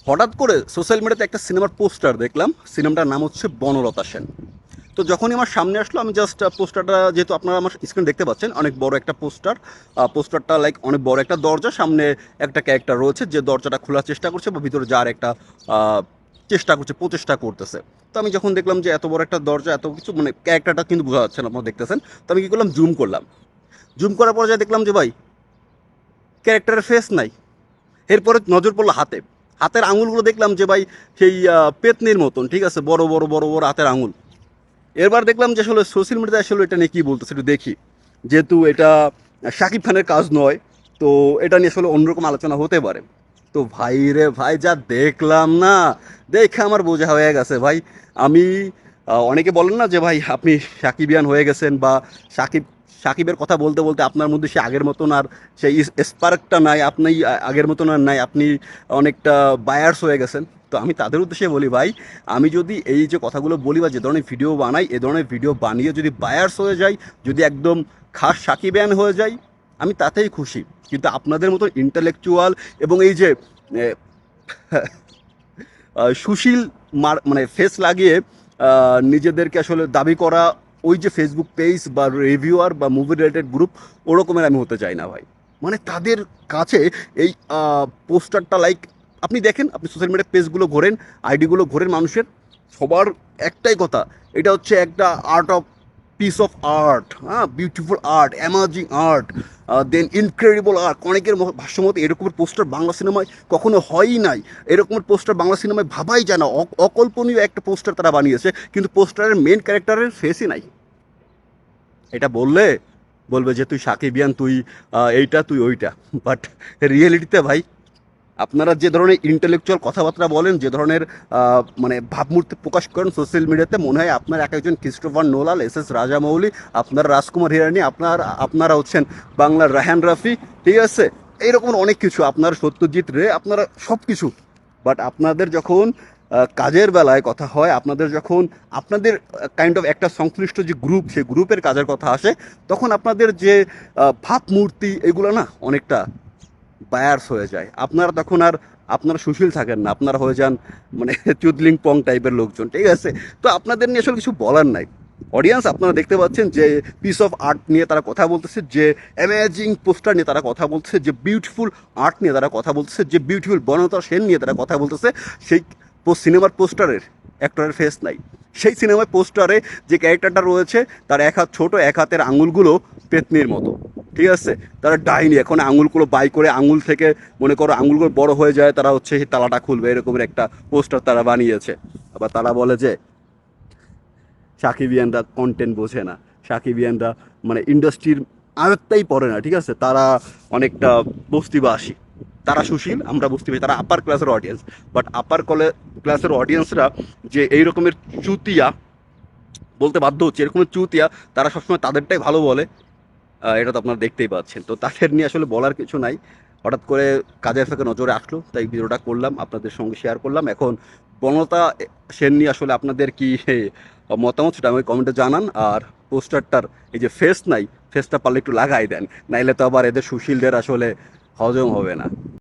হঠাৎ করে সোশ্যাল মিডিয়াতে একটা সিনেমার পোস্টার দেখলাম, সিনেমাটার নাম হচ্ছে বনলতা সেন। তো যখনই আমার সামনে আসলো আমি জাস্ট পোস্টারটা, যেহেতু আপনারা আমার স্ক্রিন দেখতে পাচ্ছেন, অনেক বড় একটা পোস্টার। পোস্টারটা লাইক অনেক বড় একটা দরজা, সামনে একটা ক্যারেক্টার রয়েছে যে দরজাটা খোলার চেষ্টা করছে বা ভিতরে যাওয়ার একটা আহ, চেষ্টা করছে, প্রচেষ্টা করতেছে। তো আমি যখন দেখলাম যে এত বড় একটা দরজা, এত কিছু, মানে ক্যারেক্টারটা কিন্তু বোঝা যাচ্ছে না, আপনারা দেখতেছেন। তো আমি কী করলাম, জুম করলাম। জুম করার পরে যা দেখলাম যে ভাই, ক্যারেক্টারের ফেস নাই। এরপরে নজর পড়লো হাতে। হাতের আঙুলগুলো দেখলাম যে ভাই সেই পেতনির মতন, ঠিক আছে, বড় বড় বড় বড় হাতের আঙুল। এরবার দেখলাম যে আসলে সোশ্যাল মিডিয়ায় আসলে এটা নিয়ে কী বলতেছে একটু দেখি। যেহেতু এটা শাকিব খানের কাজ নয়, তো এটা নিয়ে আসলে অন্যরকম আলোচনা হতে পারে। তো ভাই রে ভাই, যা দেখলাম না, দেখে আমার বোঝা হয়ে গেছে ভাই। আমি অনেকে বলেন না যে ভাই আপনি সাকিবিয়ান হয়ে গেছেন, বা সাকিব সাকিবের কথা বলতে বলতে আপনার মধ্যে সে আগের মতন আর সেই স্পার্কটা নাই, আপনি আগের মতন আর নাই, আপনি অনেকটা বায়ার্স হয়ে গেছেন। তো আমি তাদের উদ্দেশ্যে বলি ভাই, আমি যদি এই যে কথাগুলো বলি বা যে ধরনের ভিডিও বানাই, এ ধরনের ভিডিও বানিয়ে যদি বায়ার্স হয়ে যাই, যদি একদম খাস সাকিবিয়ান হয়ে যাই, আমি তাতেই খুশি। কিন্তু আপনাদের মতো ইন্টালেকচুয়াল এবং এই যে সুশীল মানে ফেস লাগিয়ে নিজেদেরকে আসলে দাবি করা, ওই যে ফেসবুক পেজ বা রিভিউয়ার বা মুভি রিলেটেড গ্রুপ, ওরকমের আমি হতে চাই না ভাই। মানে তাদের কাছে এই পোস্টারটা লাইক, আপনি দেখেন, আপনি সোশ্যাল মিডিয়া পেজগুলো ঘোরেন, আইডিগুলো ঘোরেন মানুষের, সবার একটাই কথা, এটা হচ্ছে একটা art of piece of art, হ্যাঁ, বিউটিফুল আর্ট, অ্যামাজিং আর্ট, দেন ইনক্রেডিবল আর্ট। অনেকের ভাষ্যমতে এরকমের পোস্টার বাংলা সিনেমায় কখনো হয়ই নাই। এরকমের পোস্টার বাংলা সিনেমায় ভাবাই যায় না, অকল্পনীয় একটা পোস্টার তারা বানিয়েছে, কিন্তু পোস্টারের মেন ক্যারেক্টারের ফেসই নাই। এটা বললে বলবে যে তুই সাকিবিয়ান, তুই এইটা, তুই ওইটা। বাট রিয়েলিটিতে ভাই, আপনারা যে ধরনের ইন্টেলেকচুয়াল কথাবার্তা বলেন, যে ধরনের মানে ভাবমূর্তি প্রকাশ করেন সোশ্যাল মিডিয়াতে, মনে হয় আপনার এক একজন ক্রিস্টোফার নোলান, এস রাজামৌলি, আপনার রাজকুমার হিরানি, আপনারা হচ্ছেন বাংলার রায়হান রাফি, ঠিক আছে, এইরকম অনেক কিছু, আপনার সত্যজিৎ রে, আপনারা সব কিছু। বাট আপনাদের যখন কাজের বেলায় কথা হয়, আপনাদের যখন আপনাদের কাইন্ড অফ একটা সংশ্লিষ্ট যে গ্রুপ, সেই গ্রুপের কাজের কথা আসে, তখন আপনাদের যে ভাবমূর্তি, এগুলো না অনেকটা বায়ার্স হয়ে যায়। আপনারা তখন আর আপনারা সুশীল থাকেন না, আপনারা হয়ে যান মানে চুদলিং পং টাইপের লোকজন, ঠিক আছে। তো আপনাদের নিয়ে আসলে কিছু বলার নাই। অডিয়েন্স, আপনারা দেখতে পাচ্ছেন যে পিস অফ আর্ট নিয়ে তারা কথা বলতেছে, যে অ্যামেজিং পোস্টার নিয়ে তারা কথা বলতেছে, যে বিউটিফুল আর্ট নিয়ে তারা কথা বলতেছে, যে বিউটিফুল বনলতা সেন নিয়ে তারা কথা বলতেছে। সেই সিনেমার পোস্টারের অ্যাক্টরের ফেস নাই। সেই সিনেমার পোস্টারে যে ক্যারেক্টারটা রয়েছে, তার এক হাত ছোট, এক হাতের আঙুলগুলো পেতনির মতো, ঠিক আছে। তারা ডাইনি, এখন আঙুলগুলো বাই করে আঙুল থেকে মনে করো আঙুলগুলো বড় হয়ে যায়, তারা হচ্ছে সেই তালাটা খুলবে, এরকমের একটা পোস্টার তারা বানিয়েছে। আবার তারা বলে যে সাকিবিয়ানরা কন্টেন্ট বোঝে না, সাকিবিয়ানরা মানে ইন্ডাস্ট্রির আয়ত্তাই পড়ে না, ঠিক আছে, তারা অনেকটা বস্তিবাসী, তারা সুশীল, আমরা বস্তিবাসী, তারা আপার ক্লাসের অডিয়েন্স। বাট আপার ক্লাসের অডিয়েন্সরা যে এই রকমের চুতিয়া, বলতে বাধ্য হচ্ছে, এরকমের চুতিয়া, তারা সবসময় তাদেরটাই ভালো বলে। এটা তো আপনারা দেখতেই পাচ্ছেন। তো তাদের নিয়ে আসলে বলার কিছু নাই। হঠাৎ করে কাজের ফাঁকে নজরে আসলো, তাই ভিডিওটা করলাম, আপনাদের সঙ্গে শেয়ার করলাম। এখন বনলতা সেন নিয়ে আসলে আপনাদের কি মতামত, সেটা আমাকে কমেন্টে জানান। আর পোস্টারটার এই যে ফেস নাই, ফেসটা পারলে একটু লাগাই দেন, নাইলে তো আবার এদের সুশীলদের আসলে হজম হবে না।